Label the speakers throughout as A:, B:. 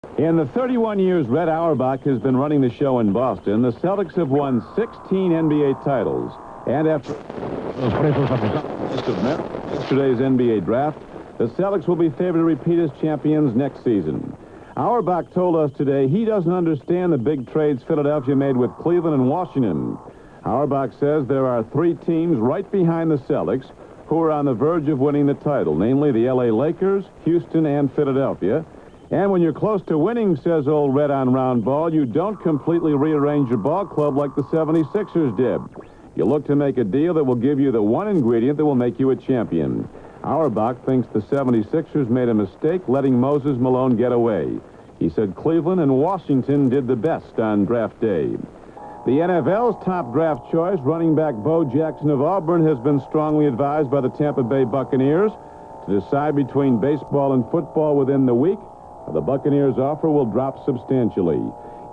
A: In the 31 years Red Auerbach has been running the show in Boston, the Celtics have won 16 NBA titles. And after yesterday's NBA draft, the Celtics will be favored to repeat as champions next season. Auerbach told us today he doesn't understand the big trades Philadelphia made with Cleveland and Washington. Auerbach says there are three teams right behind the Celtics who are on the verge of winning the title, namely the L.A. Lakers, Houston, and Philadelphia. And when you're close to winning, says old Red on Round Ball, you don't completely rearrange your ball club like the 76ers did. You look to make a deal that will give you the one ingredient that will make you a champion. Auerbach thinks the 76ers made a mistake letting Moses Malone get away. He said Cleveland and Washington did the best on draft day. The NFL's top draft choice, running back Bo Jackson of Auburn, has been strongly advised by the Tampa Bay Buccaneers to decide between baseball and football within the week. The Buccaneers' offer will drop substantially.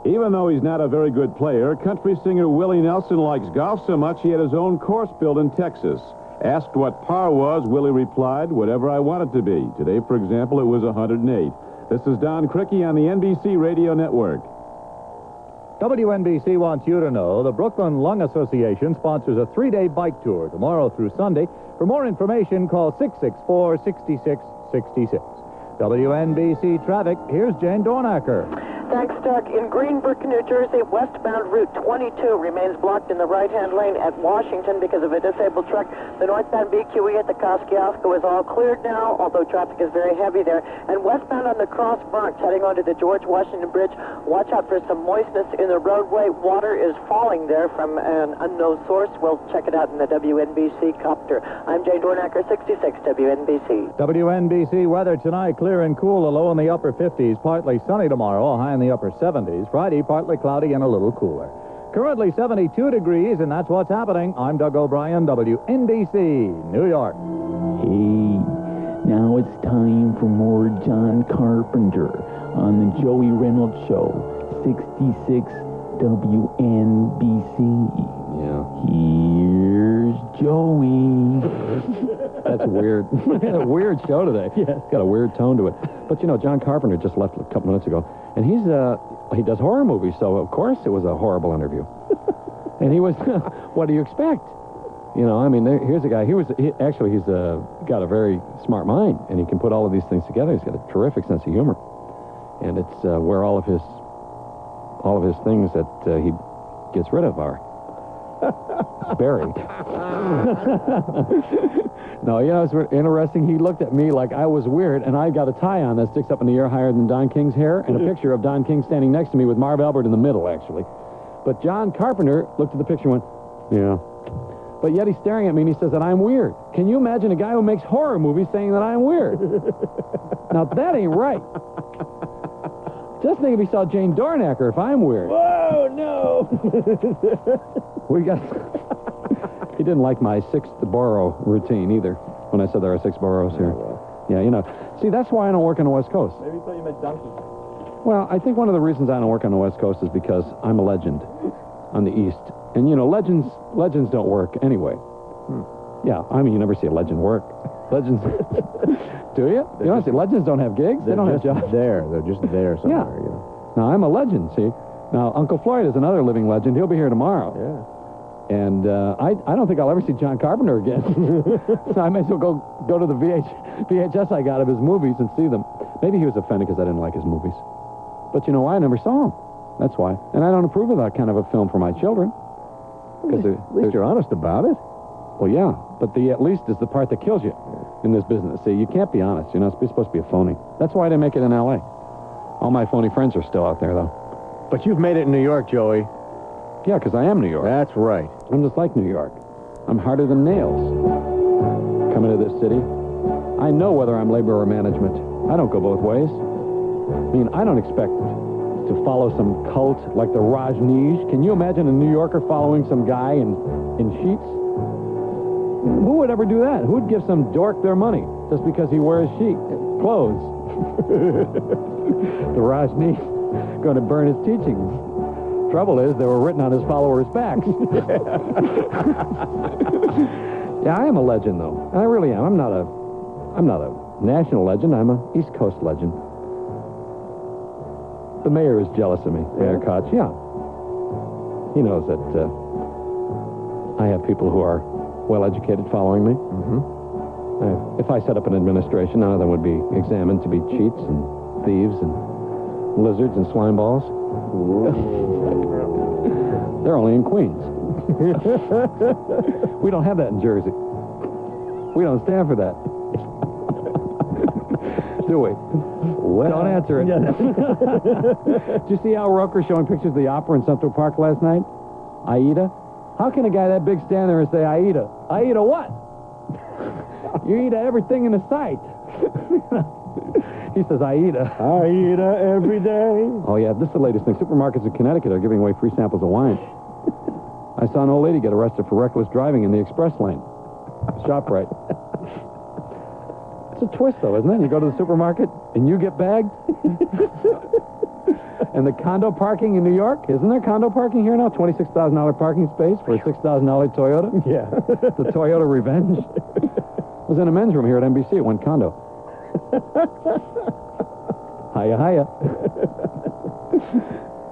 A: Even though he's not a very good player, country singer Willie Nelson likes golf so much he had his own course built in Texas. Asked what par was, Willie replied, whatever I want it to be. Today, for example, it was 108. This is Don Criqui on the NBC Radio Network.
B: WNBC wants you to know the Brooklyn Lung Association sponsors a 3-day bike tour tomorrow through Sunday. For more information, call 664-6666. WNBC Traffic, here's Jane Dornacker.
C: Thanks, Doug. In Greenbrook, New Jersey, westbound Route 22 remains blocked in the right-hand lane at Washington because of a disabled truck. The northbound BQE at the Kosciuszko is all cleared now, although traffic is very heavy there. And westbound on the Cross Bronx, heading onto the George Washington Bridge, watch out for some moistness in the roadway. Water is falling there from an unknown source. We'll check it out in the WNBC copter. I'm Jane Dornacker, 66 WNBC.
B: WNBC weather tonight, clear and cool, a low in the upper 50s, partly sunny tomorrow, a high in the upper 70s. Friday, partly cloudy and a little cooler. Currently 72 degrees, and that's what's happening. I'm Doug O'Brien, WNBC, New York.
D: Hey, now it's time for more John Carpenter on the Joey Reynolds Show, 66 WNBC.
E: Yeah.
D: Here's Joey.
E: That's weird. A weird show today. Yeah. It's got a weird tone to it. But, you know, John Carpenter just left a couple minutes ago, and he does horror movies, so of course it was a horrible interview. And he was, what do you expect? You know, I mean, here's a guy. He's got a very smart mind, and he can put all of these things together. He's got a terrific sense of humor, and it's where all of his things that he gets rid of are buried. No, you know, it's interesting. He looked at me like I was weird, and I got a tie on that sticks up in the air higher than Don King's hair, and a picture of Don King standing next to me with Marv Albert in the middle, actually. But John Carpenter looked at the picture and went, yeah. But yet he's staring at me and he says that I'm weird. Can you imagine a guy who makes horror movies saying that I'm weird? Now, that ain't right. Just think if he saw Jane Dornacker, if I'm weird.
B: Whoa, no!
E: We got... He didn't like my sixth borough routine either, when I said there are 6 boroughs here.
B: well.
E: Yeah, you know. See, that's why I don't work on the West Coast.
B: Maybe you thought you meant donkey.
E: Well, I think one of the reasons I don't work on the West Coast is because I'm a legend on the East. And, you know, legends don't work anyway. Yeah, I mean, you never see a legend work. Legends... Do you? You don't see, legends don't have gigs. They don't have jobs.
B: They're just there somewhere,
E: Yeah.
B: you know.
E: Now, I'm a legend, see. Now, Uncle Floyd is another living legend. He'll be here tomorrow.
B: Yeah.
E: And I don't think I'll ever see John Carpenter again. So I may as well go to the VHS I got of his movies and see them. Maybe he was offended because I didn't like his movies. But you know why? I never saw them. That's why. And I don't approve of that kind of a film for my children.
B: At least you're honest about it.
E: Well, yeah. But the at least is the part that kills you in this business. See, you can't be honest. You're not supposed to be a phony. That's why I didn't make it in L.A. All my phony friends are still out there, though.
B: But you've made it in New York, Joey.
E: Yeah, because I am New York.
B: That's right.
E: I'm just like New York. I'm harder than nails. Coming to this city, I know whether I'm labor or management. I don't go both ways. I mean, I don't expect to follow some cult like the Rajneesh. Can you imagine a New Yorker following some guy in sheets? Who would ever do that? Who would give some dork their money just because he wears clothes? The Rajneesh going to burn his teachings. Trouble is, they were written on his followers' backs. Yeah, I am a legend, though. I really am. I'm not a national legend. I'm an East Coast legend. The mayor is jealous of me, Mayor Koch. Yeah. He knows that I have people who are well-educated following me.
B: Mm-hmm.
E: If I set up an administration, none of them would be examined to be cheats and thieves and lizards and slime balls. They're only in Queens. We don't have that in Jersey. We don't stand for that. Do we? Well, don't answer it. Did you see Al Roker showing pictures of the opera in Central Park last night? Aida? How can a guy that big stand there and say Aida? Aida what? You eat everything in the sight. He says Aida.
B: Aida every day.
E: Oh, yeah, this is the latest thing. Supermarkets in Connecticut are giving away free samples of wine. I saw an old lady get arrested for reckless driving in the express lane. ShopRite. It's a twist, though, isn't it? You go to the supermarket and you get bagged. And the condo parking in New York, isn't there condo parking here now? $26,000 parking space for a $6,000 Toyota?
B: Yeah.
E: The Toyota Revenge. I was in a men's room here at NBC at one condo. Hiya, hiya.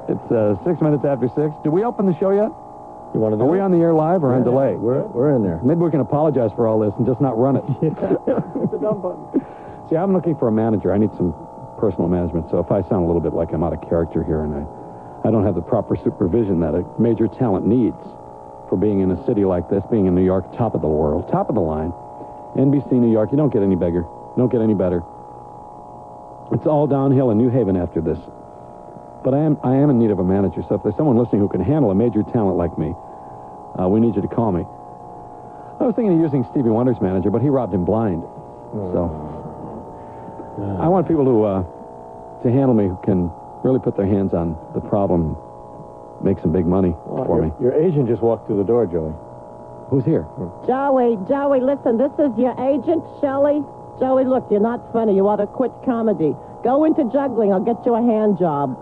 E: It's 6 minutes after 6. Did we open the show yet?
B: You want to do
E: Are we on the air live or on delay?
B: We're in there.
E: Maybe we can apologize for all this and just not run it.
B: It's a dumb button.
E: See, I'm looking for a manager. I need some personal management. So if I sound a little bit like I'm out of character here and I don't have the proper supervision that a major talent needs for being in a city like this, being in New York, top of the world, top of the line, NBC New York, you don't get any bigger. You don't get any better. It's all downhill in New Haven after this. But I am in need of a manager. So if there's someone listening who can handle a major talent like me, we need you to call me. I was thinking of using Stevie Wonder's manager, but he robbed him blind. So I want people to handle me who can really put their hands on the problem, make some big money for me.
B: Your agent just walked through the door, Joey.
E: Who's here?
F: Joey, listen, this is your agent, Shelley. Joey, look, you're not funny. You ought to quit comedy. Go into juggling. I'll get you a hand job.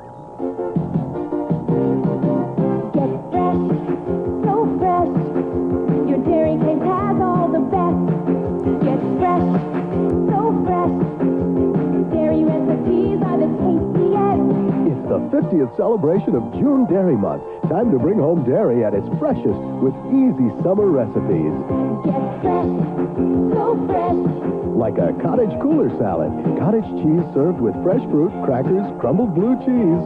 G: Get fresh, so fresh. Your dairy case has all the best. Get fresh, so fresh. Dairy recipes are the tastiest.
H: It's the 50th celebration of June Dairy Month. Time to bring home dairy at its freshest with easy summer recipes.
G: Get fresh, so fresh.
H: Like a cottage cooler salad. Cottage cheese served with fresh fruit, crackers, crumbled blue cheese.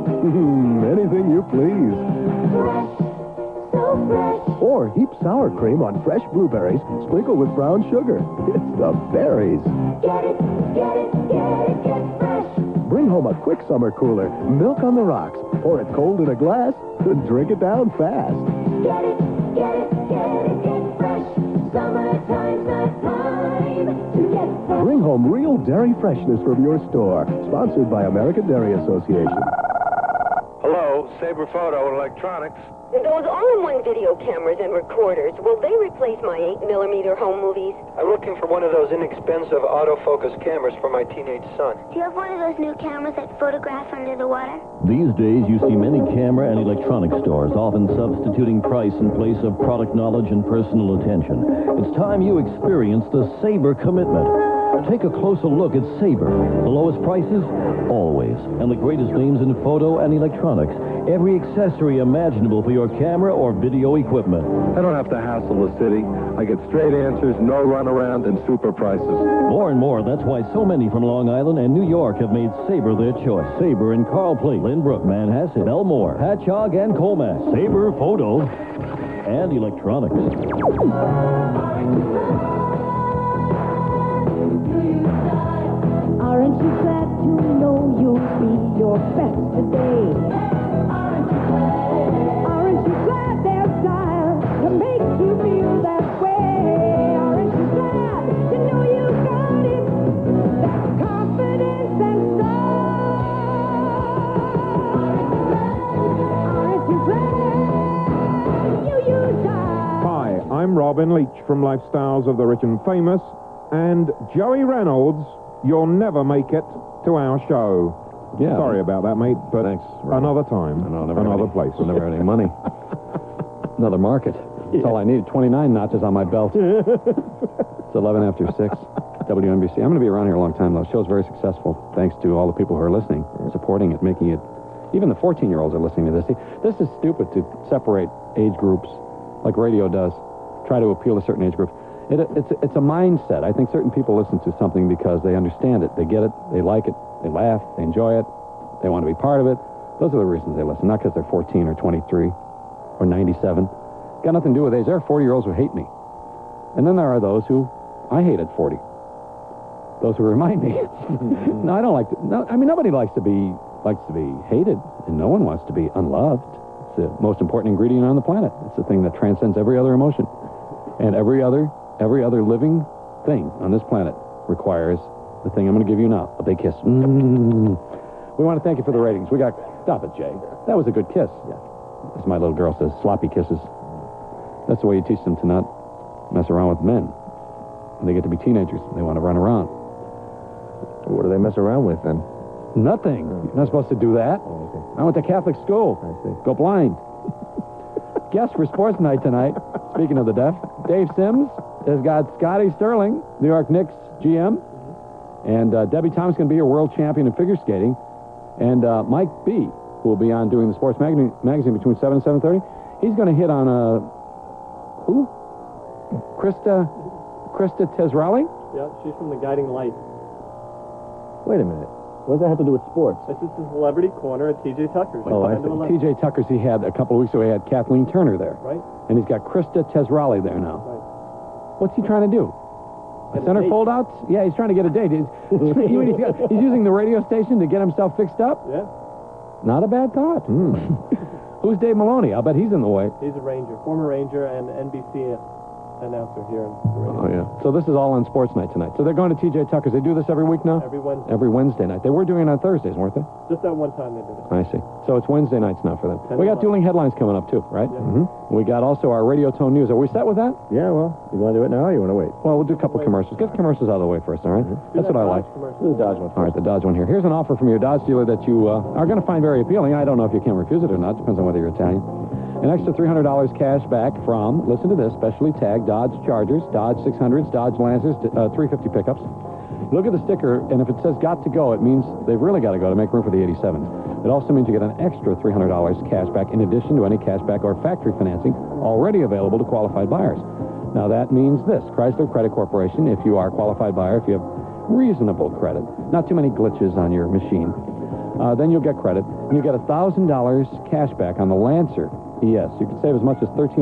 H: Anything you please.
G: Fresh, so fresh.
H: Or heap sour cream on fresh blueberries, sprinkled with brown sugar. It's the berries.
G: Get it, get it, get it, get fresh.
H: Bring home a quick summer cooler. Milk on the rocks. Pour it cold in a glass. Drink it down fast.
G: Get it, get it, get it, get fresh. Summertime's the time to get fresh.
H: Bring home real dairy freshness from your store. Sponsored by American Dairy Association.
I: Hello, Sabre Photo and Electronics.
J: Those all-in-one video cameras and recorders, will they replace my 8mm home movies?
I: I'm looking for one of those inexpensive autofocus cameras for my teenage son.
G: Do you have one of those new cameras that photograph under the water?
K: These days, you see many camera and electronic stores often substituting price in place of product knowledge and personal attention. It's time you experience the Sabre commitment. Take a closer look at Sabre. The lowest prices, always. And the greatest names in photo and electronics. Every accessory imaginable for your camera or video equipment.
I: I don't have to hassle the city. I get straight answers, no runaround, and super prices.
K: More and more, that's why so many from Long Island and New York have made Sabre their choice. Sabre in Carl Place, Lynbrook, Manhasset, Belmore, Patchogue, and Comas. Sabre Photo and Electronics.
G: Aren't you glad to know you'll be your best today? Aren't you glad there's style to make you feel that way? Aren't you glad to know you got it? That confidence and style. Aren't you glad you use style?
L: Hi, I'm Robin Leach from Lifestyles of the Rich and Famous, and Joey Reynolds. You'll never make it to our show.
E: Yeah.
L: Sorry about that, mate, but
E: Thanks,
L: another time, another place.
E: We'll never have any money. Another market. That's all I need. 29 notches on my belt. It's 11 after 6. WNBC. I'm going to be around here a long time, though. The show's very successful, thanks to all the people who are listening, supporting it, making it Even the 14-year-olds are listening to this. See, this is stupid to separate age groups like radio does, try to appeal to certain age groups. It's a mindset. I think certain people listen to something because they understand it, they get it, they like it, they laugh, they enjoy it, they want to be part of it. Those are the reasons they listen, not because they're 14 or 23 or 97. Got nothing to do with age. There are 40-year-olds who hate me. And then there are those who I hate at 40. Those who remind me. No, I don't like to. No, I mean, nobody likes to be hated, and no one wants to be unloved. It's the most important ingredient on the planet. It's the thing that transcends every other emotion. And every other living thing on this planet requires the thing I'm going to give you now, a big kiss. We want to thank you for the ratings. We got... Stop it, Jay. That was a good kiss. Yeah. As my little girl says, sloppy kisses. That's the way you teach them to not mess around with men. When they get to be teenagers, they want to run around.
M: What do they mess around with, then?
E: Nothing. You're not supposed to do that.
M: Oh, okay.
E: I went to Catholic school.
M: I see.
E: Go blind. Guest for Sports Night tonight, speaking of the deaf, Dave Sims has got Scotty Sterling, New York Knicks GM, and Debbie Thomas going to be your world champion in figure skating, and Mike B., who will be on doing the sports magazine between 7 and 7:30. He's going to hit on who? Krista Tesrali?
N: Yeah, she's from the Guiding Light.
M: Wait a minute. What does that have to do with sports?
N: This is the Celebrity Corner at T.J. Tucker's.
E: Oh, I see. T.J. Tucker's, he had a couple of weeks ago, he had Kathleen Turner there.
N: Right.
E: And he's got Krista Tesrali there now.
N: Right.
E: What's he trying to do? Center fold-outs? Yeah, he's trying to get a date. He's using the radio station to get himself fixed up?
N: Yeah.
E: Not a bad thought. Who's Dave Maloney? I'll bet he's in the way.
N: He's a Ranger, former Ranger and NBC announcer here in the radio.
E: Oh, yeah. So this is all on Sports Night tonight. So they're going to T.J. Tucker's. They do this every week now?
N: Every Wednesday.
E: Every Wednesday night. They were doing it on Thursdays, weren't they?
N: Just that one time they did it.
E: I see. So it's Wednesday nights now for them. We got dueling headlines coming up, too, right?
N: Yeah.
E: We got also our Radio Tone News. Are we set with that?
M: Yeah, well, you want to do it now or you want to wait?
E: Well, we'll do a couple commercials. Get the commercials out of the way first, all right? That's what I like.
M: Do the Dodge one first.
E: All right, the Dodge one here. Here's an offer from your Dodge dealer that you are going to find very appealing. I don't know if you can refuse it or not. Depends on whether you're Italian. An extra $300 cash back from, listen to this, specially tagged Dodge Chargers, Dodge 600s, Dodge Lancers, 350 pickups. Look at the sticker, and if it says got to go, it means they've really got to go to make room for the 87s. It also means you get an extra $300 cash back in addition to any cash back or factory financing already available to qualified buyers. Now, that means this. Chrysler Credit Corporation, if you are a qualified buyer, if you have reasonable credit, not too many glitches on your machine, then you'll get credit. And you get $1,000 cash back on the Lancer. Yes, you can save as much as $1,300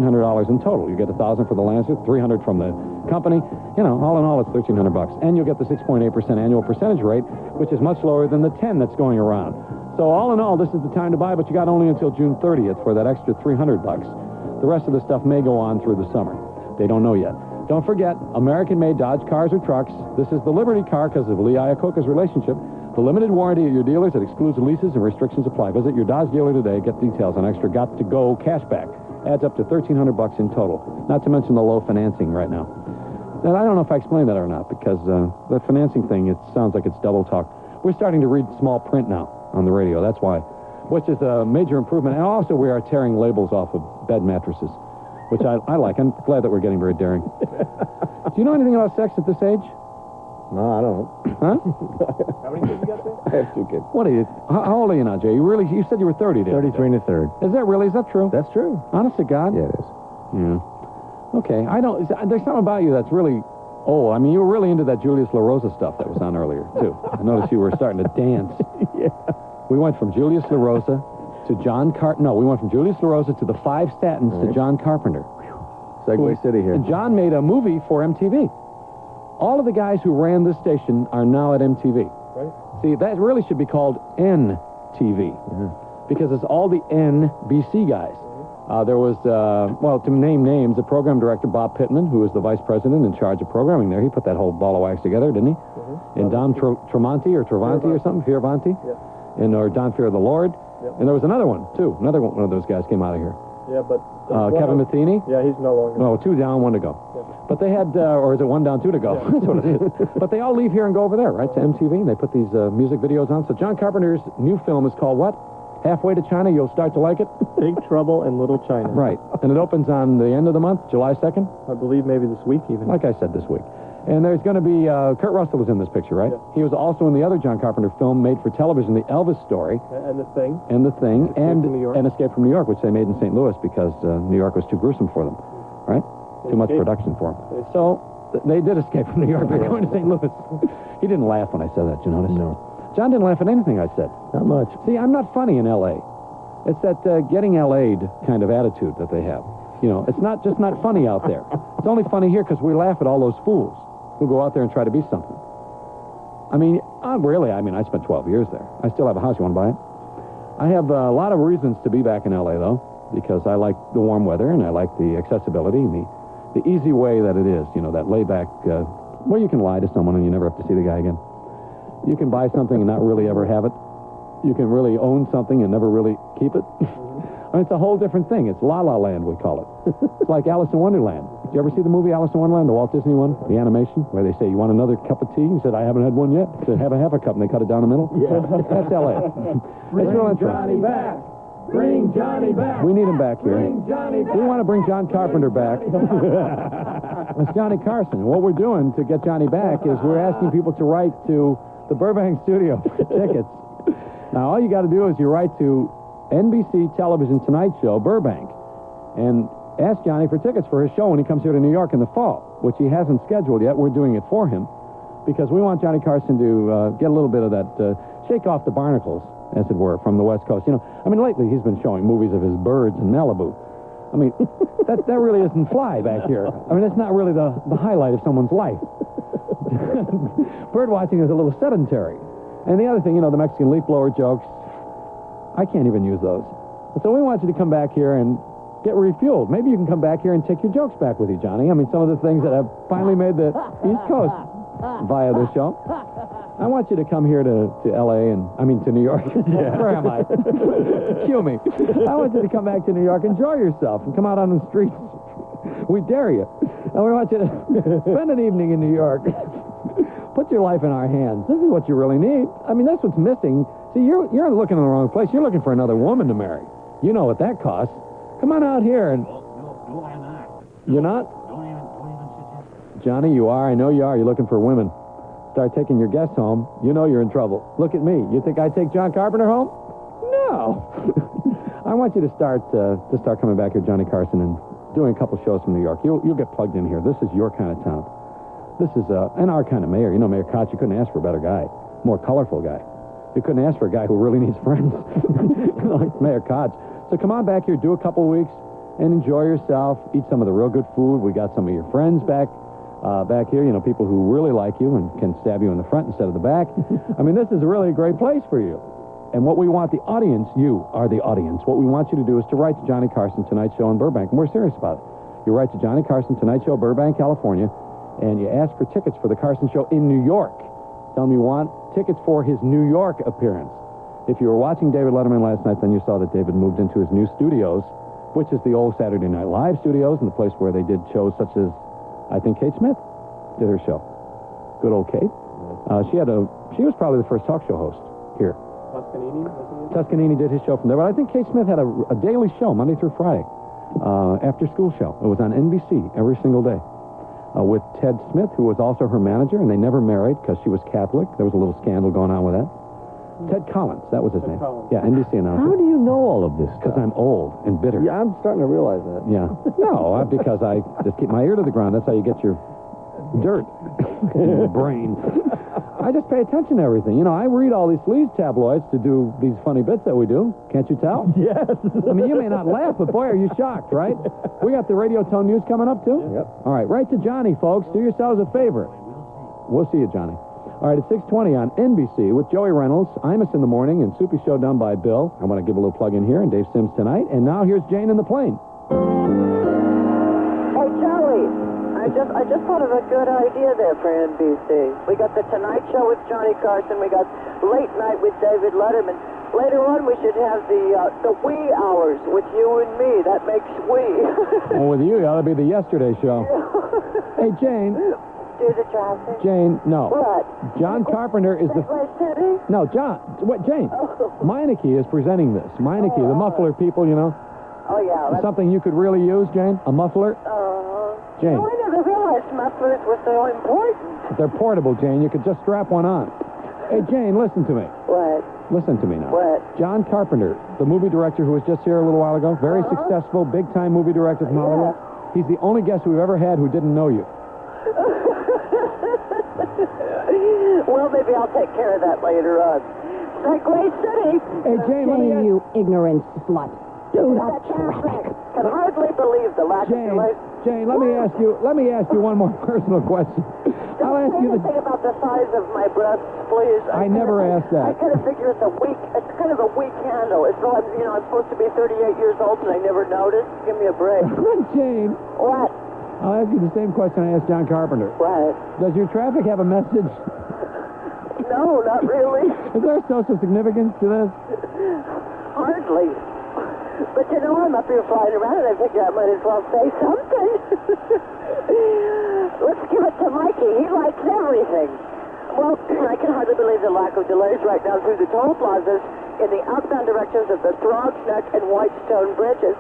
E: in total. You get $1,000 for the Lancer, $300 from the company. You know, all in all, it's $1,300 bucks. And you'll get the 6.8% annual percentage rate, which is much lower than the 10 that's going around. So all in all, this is the time to buy, but you got only until June 30th for that extra $300 bucks. The rest of the stuff may go on through the summer. They don't know yet. Don't forget, American-made Dodge cars or trucks. This is the Liberty car because of Lee Iacocca's relationship. The limited warranty at your dealers that excludes leases and restrictions apply. Visit your Dodge dealer today. Get details on extra got-to-go cashback. Adds up to $1,300 bucks in total. Not to mention the low financing right now. And I don't know if I explained that or not because the financing thing, it sounds like it's double talk. We're starting to read small print now on the radio. That's why. Which is a major improvement. And also we are tearing labels off of bed mattresses, which I like. I'm glad that we're getting very daring. Do you know anything about sex at this age?
M: No, I don't.
E: Huh?
N: How many kids you got there?
M: I have 2 kids.
E: What are you? How old are you now, Jay? You said you were 30, didn't you?
M: 33 and a third.
E: Is that really? Is that true?
M: That's true.
E: Honest to God?
M: Yeah, it is.
E: Yeah. Okay. I don't. There's something about you that's really. Oh, I mean, you were really into that Julius LaRosa stuff that was on earlier too. I noticed you were starting to dance.
M: Yeah.
E: We went from Julius LaRosa to John No, we went from Julius LaRosa to the Five Statins to John Carpenter.
M: Segway City here.
E: And John made a movie for MTV. All of the guys who ran this station are now at MTV.
N: Right.
E: See, that really should be called NTV because it's all the NBC guys. There was, well, to name names, the program director, Bob Pittman, who was the vice president in charge of programming there. He put that whole ball of wax together, didn't he? And Dom Tremonti or Travanti or something, Fioravanti.
N: Yeah.
E: And or Don Fear of the Lord. Yep. And there was another one, too. Another one of those guys came out of here.
N: Yeah, but...
E: Kevin Matheny?
N: Yeah, he's no longer.
E: No, 2 down, 1 to go. Yeah. But they had, or is it 1 down, 2 to go? Yeah. That's what it is. But they all leave here and go over there, right, to MTV, and they put these music videos on. So John Carpenter's new film is called what? Halfway to China, You'll Start to Like It?
N: Big Trouble in Little China.
E: Right. And it opens on the end of the month, July 2nd?
N: I believe maybe this week even.
E: Like I said, this week. And there's going to be, Kurt Russell was in this picture, right?
N: Yeah.
E: He was also in the other John Carpenter film made for television, The Elvis Story.
N: And The Thing.
E: And The Thing.
N: Escape from New York.
E: And Escape from New York, which they made in St. Louis because New York was too gruesome for them, right? Too much production for them. So they did escape from New York by going to St. Louis. He didn't laugh when I said that, you notice?
M: No.
E: John didn't laugh at anything I said.
M: Not much.
E: See, I'm not funny in L.A. It's that getting L.A.'d kind of attitude that they have. You know, it's not just not funny out there. It's only funny here because we laugh at all those fools who go out there and try to be something. I mean, I spent 12 years there. I still have a house. You want to buy it? I have a lot of reasons to be back in L.A., though, because I like the warm weather and I like the accessibility and the easy way that it is, you know, that laid-back, where you can lie to someone and you never have to see the guy again. You can buy something and not really ever have it. You can really own something and never really keep it. I mean, it's a whole different thing. It's La La Land, we call it. It's like Alice in Wonderland. Did you ever see the movie Alice in Wonderland, the Walt Disney one, the animation, where they say, you want another cup of tea? He said, I haven't had one yet. He said, have a half a cup, and they cut it down the middle. Yeah. That's L.A. Bring Johnny back. Bring Johnny back. We need him back here. Bring Johnny back. We want to bring John Carpenter back. It's Johnny Carson. And what we're doing to get Johnny back is we're asking people to write to the Burbank studio for tickets. Now, all you got to do is you write to NBC Television Tonight Show, Burbank, and ask Johnny for tickets for his show when he comes here to New York in the fall, which he hasn't scheduled yet. We're doing it for him because we want Johnny Carson to get a little bit of that, shake off the barnacles, as it were, from the West Coast. You know, I mean, lately he's been showing movies of his birds in Malibu. I mean, that really isn't fly back here. I mean, that's not really the highlight of someone's life. Bird watching is a little sedentary. And the other thing, you know, the Mexican leaf blower jokes, I can't even use those. So we want you to come back here and get refueled. Maybe you can come back here and take your jokes back with you, Johnny. I mean, some of the things that have finally made the East Coast via this show. I want you to come here to L.A. to New York. Yeah. Where am I? Cue me. I want you to come back to New York, enjoy yourself, and come out on the streets. We dare you. And we want you to spend an evening in New York. Put your life in our hands. This is what you really need. I mean, that's what's missing. See, you're looking in the wrong place. You're looking for another woman to marry. You know what that costs. Come on out here and... No, I'm not. You're not? Don't even suggest. Johnny, you are. I know you are. You're looking for women. Start taking your guests home. You know you're in trouble. Look at me. You think I'd take John Carpenter home? No. I want you to start coming back here, Johnny Carson, and doing a couple shows from New York. You'll get plugged in here. This is your kind of town. This is and our kind of mayor. You know, Mayor Koch, you couldn't ask for a better guy, more colorful guy. You couldn't ask for a guy who really needs friends, like Mayor Koch. So come on back here, do a couple weeks, and enjoy yourself. Eat some of the real good food. We got some of your friends back here. You know, people who really like you and can stab you in the front instead of the back. I mean, this is really a great place for you. And what we want the audience, you are the audience. What we want you to do is to write to Johnny Carson Tonight Show in Burbank, and we're serious about it. You write to Johnny Carson Tonight Show, Burbank, California, and you ask for tickets for the Carson Show in New York. Tell him you want tickets for his New York appearance. If you were watching David Letterman last night, then you saw that David moved into his new studios, which is the old Saturday Night Live studios, and the place where they did shows such as, I think Kate Smith did her show. Good old Kate. She was probably the first talk show host here. Tuscanini did his show from there, but I think Kate Smith had a daily show, Monday through Friday, after school show. It was on NBC every single day. With Ted Smith, who was also her manager, and they never married because she was Catholic. There was a little scandal going on with that. Ted Collins, that was his name.
N: Collins.
E: Yeah, NBC announcer.
M: How do you know all of this
E: Because I'm old and bitter.
M: Yeah, I'm starting to realize that.
E: Yeah. No, because I just keep my ear to the ground. That's how you get your dirt in your brain. I just pay attention to everything. You know, I read all these sleaze tabloids to do these funny bits that we do. Can't you tell?
M: Yes.
E: I mean, you may not laugh, but boy, are you shocked, right? We got the Radio Tone News coming up, too?
M: Yep.
E: All right, write to Johnny, folks. Do yourselves a favor. We'll see you, Johnny. All right, it's 6:20 on NBC with Joey Reynolds, Imus in the morning, and Soupy Show done by Bill. I want to give a little plug in here, and Dave Sims tonight. And now here's Jane in the plane.
C: Hey, Joey, I just thought of a good idea there for NBC. We got the Tonight Show with Johnny Carson. We got Late Night with David Letterman. Later on, we should have the wee hours with you and me. That makes we.
E: Well, with you, it ought to be the Yesterday Show. Hey, Jane.
C: Do the traffic.
E: Jane, no.
C: What?
E: John Carpenter is the...
C: City?
E: No, John. What, Jane? Meineke is presenting this. Meineke, the muffler people, you know.
C: Oh, yeah.
E: Something you could really use, Jane? A muffler? Jane.
C: No, I never realized these mufflers were so important.
E: They're portable, Jane. You could just strap one on. Hey, Jane, listen to me.
C: What?
E: Listen to me now.
C: What?
E: John Carpenter, the movie director who was just here a little while ago, very successful, big-time movie director from Hollywood. He's the only guest we've ever had who didn't know you.
C: Well, maybe I'll take care of that later on. That great city.
E: Hey, Jane, let me ask
F: you ignorant slut. Do not
C: traffic. Can hardly believe the lack of delays.
E: Jane, let me ask you one more personal question. I'll ask you
C: Anything about the size of my breasts, please.
E: I never asked that.
C: I kind of figure it's kind of a weak handle. It's not, I'm supposed to be 38 years old and I never noticed. Give me a break.
E: Jane.
C: What?
E: I'll ask you the same question I asked John Carpenter.
C: What?
E: Does your traffic have a message?
C: No, not really.
E: Is there social significance to this?
C: Hardly. But I'm up here flying around and I figure I might as well say something. Let's give it to Mikey. He likes everything. Well, I can hardly believe the lack of delays right now through the toll plazas in the outbound directions of the Throgs Neck and Whitestone bridges.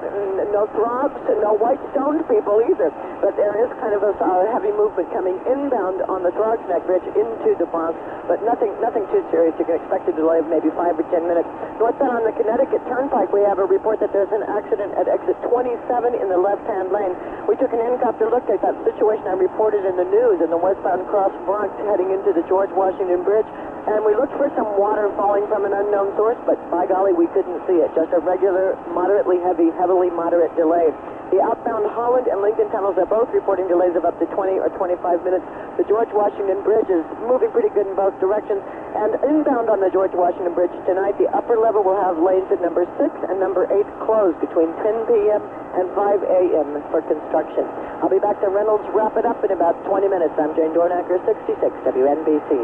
C: No Throgs and no Whitestone people either. But there is kind of a heavy movement coming inbound on the Throgs Neck Bridge into the Bronx. But nothing too serious. You can expect a delay of maybe 5 or 10 minutes. Northbound on the Connecticut Turnpike, we have a report that there's an accident at exit 27 in the left-hand lane. We took an helicopter look at that situation I reported in the news in the westbound cross Bronx heading into the George Washington Bridge. And we looked for some water falling from an unknown source, but by golly, we couldn't see it. Just a regular, moderately heavy, heavily moderate delay. The outbound Holland and Lincoln tunnels are both reporting delays of up to 20 or 25 minutes. The George Washington Bridge is moving pretty good in both directions. And inbound on the George Washington Bridge tonight, the upper level will have lanes at number 6 and number 8 closed between 10 p.m. and 5 a.m. for construction. I'll be back to Reynolds wrap it up in about 20 minutes. I'm Jane Dornacker, 66 WNBC.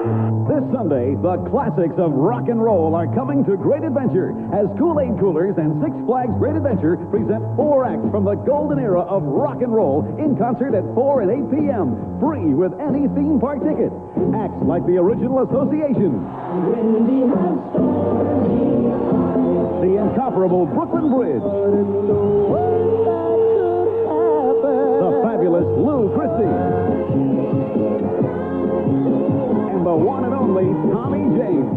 B: This Sunday, the classics of rock and roll are coming to Great Adventure as Kool-Aid Coolers and Six Flags Great Adventure present 4 acts from the golden era of rock and roll in concert at 4 and 8 p.m. free with any theme park ticket. Acts like the Original Association, the incomparable Brooklyn Bridge, the fabulous Lou Christie, and the one and only Tommy James.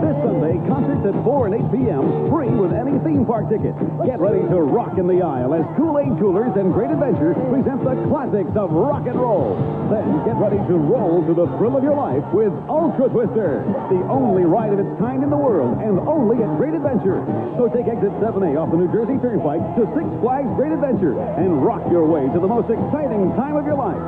B: This Sunday, concerts at 4 and 8 p.m. free with any theme park ticket. Get ready to rock in the aisle as Kool-Aid Coolers and Great Adventure present the classics of rock and roll. Then get ready to roll to the thrill of your life with Ultra Twister, the only ride of its kind in the world and only at Great Adventure. So take exit 7A off the New Jersey Turnpike to Six Flags Great Adventure and rock your way to the most exciting time of your life.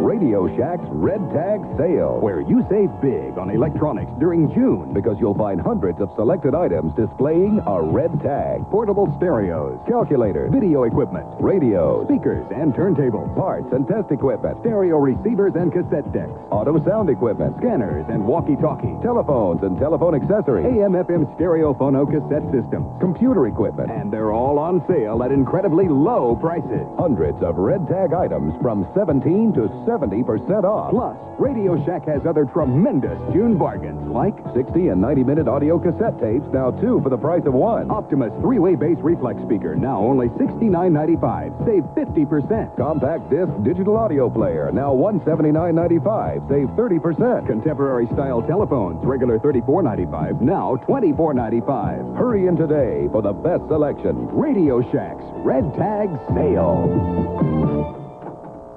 O: Radio Shack's Red Tag Sale, where you save big on electronics during June because you'll find hundreds of selected items displaying a red tag. Portable stereos, calculators, video equipment, radios, speakers and turntables, parts and test equipment, stereo receivers and cassette decks, auto sound equipment, scanners and walkie-talkie, telephones and telephone accessories, AM/FM stereo phono cassette systems, computer equipment, and they're all on sale at incredibly low prices. Hundreds of red tag items from 17 to 70% off. Plus, Radio Shack has other tremendous June bargains, like 60 and 90-minute audio cassette tapes, now 2 for the price of 1. Optimus 3-way bass reflex speaker, now only $69.95. Save 50%. Compact disc digital audio player, now $179.95. Save 30%. Contemporary style telephones, regular $34.95, now $24.95. Hurry in today for the best selection. Radio Shack's Red Tag Sale.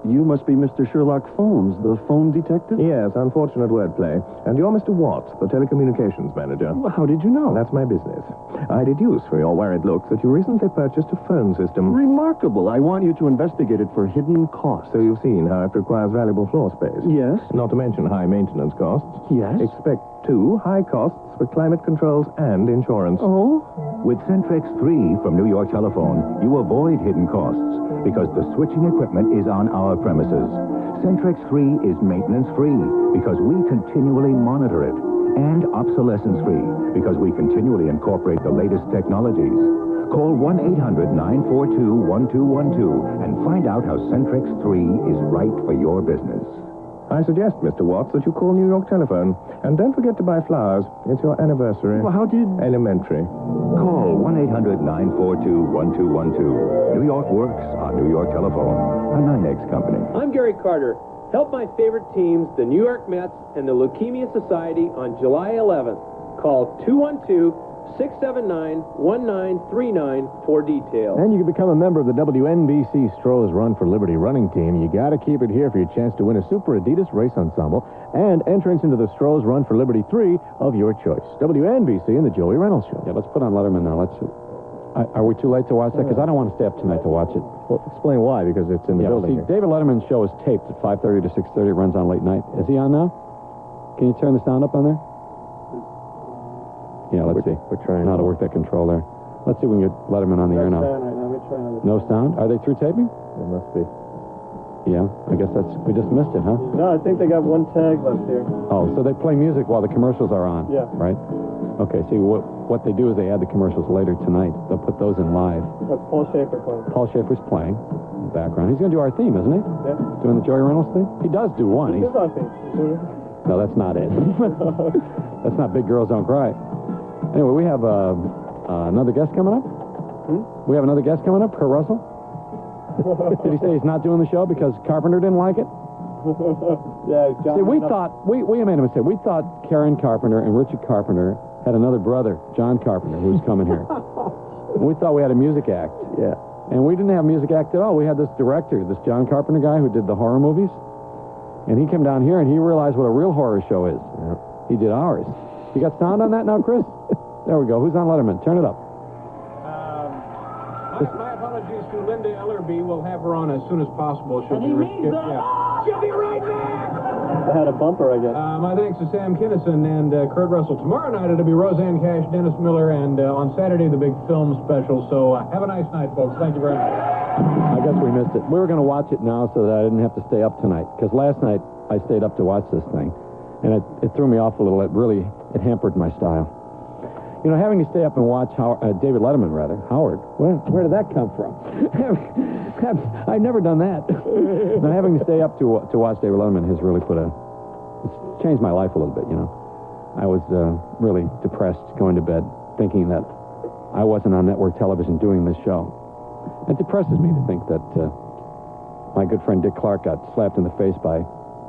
H: You must be Mr. Sherlock Holmes, the phone detective? Yes, unfortunate wordplay. And you're Mr. Watts, the telecommunications manager. Well, how did you know? That's my business. I deduce from your worried looks that you recently purchased a phone system. Remarkable. I want you to investigate it for hidden costs. So you've seen how it requires valuable floor space? Yes. Not to mention high maintenance costs? Yes. Expect, too, high costs for climate controls and insurance. Oh?
P: With Centrex 3 from New York Telephone, you avoid hidden costs because the switching equipment is on our premises. Centrex 3 is maintenance-free because we continually monitor it, and obsolescence-free because we continually incorporate the latest technologies. Call 1-800-942-1212 and find out how Centrex 3 is right for your business.
H: I suggest, Mr. Watts, that you call New York Telephone. And don't forget to buy flowers. It's your anniversary.
P: Well, how did...
H: Elementary.
P: Call 1-800-942-1212. New York works on New York Telephone. A 9X company.
N: I'm Gary Carter. Help my favorite teams, the New York Mets and the Leukemia Society, on July 11th. Call 212-679-1939 for details.
B: And you can become a member of the WNBC Stroh's Run for Liberty running team. You got to keep it here for your chance to win a Super Adidas Race Ensemble and entrance into the Stroh's Run for Liberty 3 of your choice. WNBC and the Joey Reynolds Show.
E: Yeah, let's put on Letterman now. Are we too late to watch that? Because I don't want to stay up tonight to watch it.
B: Well, explain why, because it's in the building.
E: See, David Letterman's show is taped at 5:30 to 6:30. It runs on late night. Is he on now? Can you turn the sound up on there? Yeah, let's see.
B: We're trying
E: how to work that control there. Let's see if we can get Letterman on the air now. No sound? Are they through taping?
B: It must be.
E: Yeah, I guess we just missed it, huh?
N: No, I think they got one tag left here.
E: Oh, so they play music while the commercials are on.
N: Yeah.
E: Right? Okay, see, what they do is they add the commercials later tonight. They'll put those in live.
N: That's Paul Schaefer playing.
E: Paul Schaefer's playing in the background. He's going to do our theme, isn't he?
N: Yeah.
E: Doing the Joey Reynolds thing? He does do one.
N: This is our thing.
E: No, that's not it. That's not Big Girls Don't Cry. Anyway, we have another guest coming up. We have another guest coming up, Kurt Russell. Did he say he's not doing the show because Carpenter didn't like it?
N: Yeah, John.
E: See, we made a mistake. We thought Karen Carpenter and Richard Carpenter had another brother, John Carpenter, who was coming here. And we thought we had a music act.
B: Yeah.
E: And we didn't have a music act at all. We had this director, this John Carpenter guy who did the horror movies. And he came down here and he realized what a real horror show is.
B: Yeah.
E: He did ours. You got sound on that now, Chris? There we go. Who's on Letterman? Turn it up.
L: My apologies to Linda Ellerby. We'll have her on as soon as possible. She'll be right back.
N: I had a bumper, I guess.
L: My thanks to Sam Kinison and Kurt Russell. Tomorrow night it'll be Roseanne Cash, Dennis Miller, and on Saturday the big film special. So have a nice night, folks. Thank you very much.
E: I guess we missed it. We were going to watch it now so that I didn't have to stay up tonight. Because last night I stayed up to watch this thing. And it threw me off a little. It hampered my style. You know, having to stay up and watch David Letterman, rather. Howard. Where did that come from? I've never done that. Now, having to stay up to watch David Letterman has really it's changed my life a little bit, you know. I was really depressed going to bed, thinking that I wasn't on network television doing this show. It depresses me to think that my good friend Dick Clark got slapped in the face by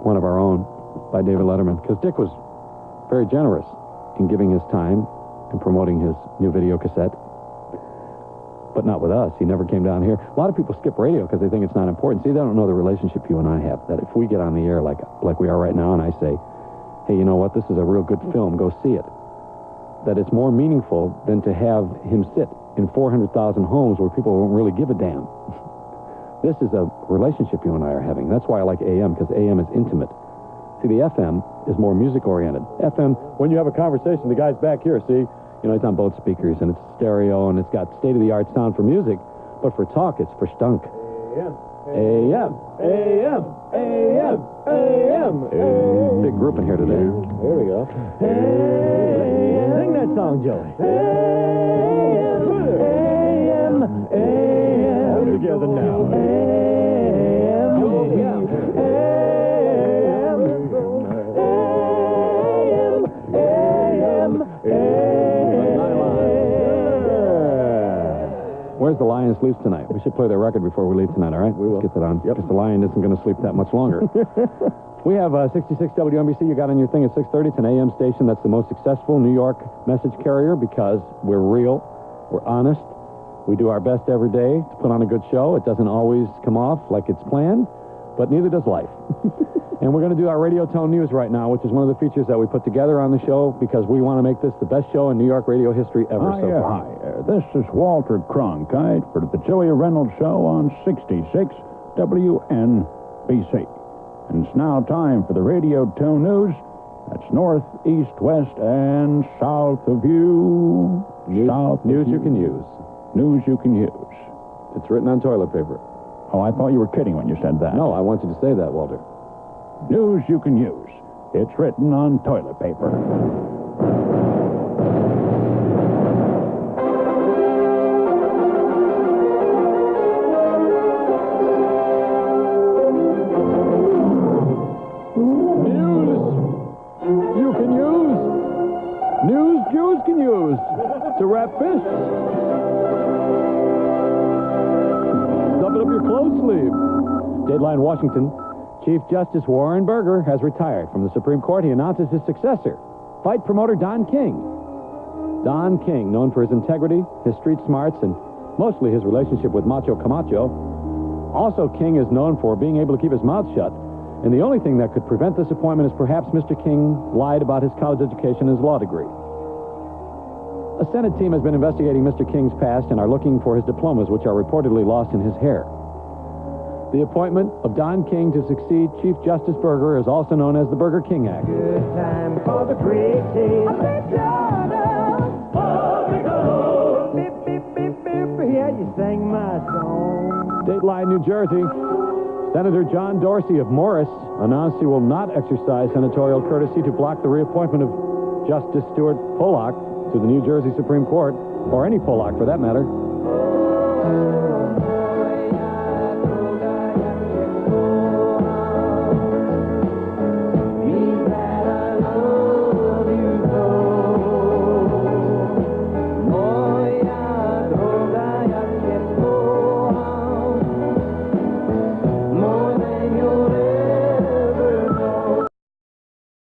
E: one of our own, by David Letterman, because Dick was very generous in giving his time and promoting his new video cassette. But not with us. He never came down here. A lot of people skip radio because they think it's not important. See, they don't know the relationship you and I have, that if we get on the air like we are right now and I say, hey, you know what, this is a real good film, go see it, that it's more meaningful than to have him sit in 400,000 homes where people won't really give a damn. This is a relationship you and I are having. That's why I like AM, because AM is intimate. See, the FM is more music-oriented. FM, when you have a conversation, the guy's back here, see? You know, it's on both speakers, and it's stereo, and it's got state-of-the-art sound for music. But for talk, it's for stunk. AM. Big group in here today.
B: Here we go. Sing that song, Joey. All together now.
E: Where's the Lion sleeps tonight? We should play their record before we leave tonight, all right? We will. Get that on. Yep. Because the Lion isn't going to sleep that much longer. We have 66 WNBC. You got on your thing at 6:30. It's an AM station that's the most successful New York message carrier because we're real, we're honest, we do our best every day to put on a good show. It doesn't always come off like it's planned, but neither does life. And we're going to do our Radio Tone News right now, which is one of the features that we put together on the show because we want to make this the best show in New York radio history ever so far.
Q: Hi, this is Walter Cronkite for the Joey Reynolds Show on 66 WNBC. And it's now time for the Radio Tone News. That's north, east, west, and south of you.
E: News you can use.
Q: News you can use.
E: It's written on toilet paper.
Q: Oh, I thought you were kidding when you said that.
E: No, I want you to say that, Walter.
Q: News you can use. It's written on toilet paper.
E: News Jews can use to wrap fish. Stuff it up your clothes sleeve. Dateline Washington. Chief Justice Warren Burger has retired from the Supreme Court. He announces his successor, fight promoter Don King. Don King, known for his integrity, his street smarts, and mostly his relationship with Macho Camacho. Also, King is known for being able to keep his mouth shut. And the only thing that could prevent this appointment is perhaps Mr. King lied about his college education and his law degree. A Senate team has been investigating Mr. King's past and are looking for his diplomas, which are reportedly lost in his hair. The appointment of Don King to succeed Chief Justice Burger is also known as the Burger King Act.
G: Good time for the great taste. Beep, beep, beep, beep. Yeah, you sang my song.
E: Dateline, New Jersey. Senator John Dorsey of Morris announced he will not exercise senatorial courtesy to block the reappointment of Justice Stuart Pollock to the New Jersey Supreme Court, or any Pollock for that matter.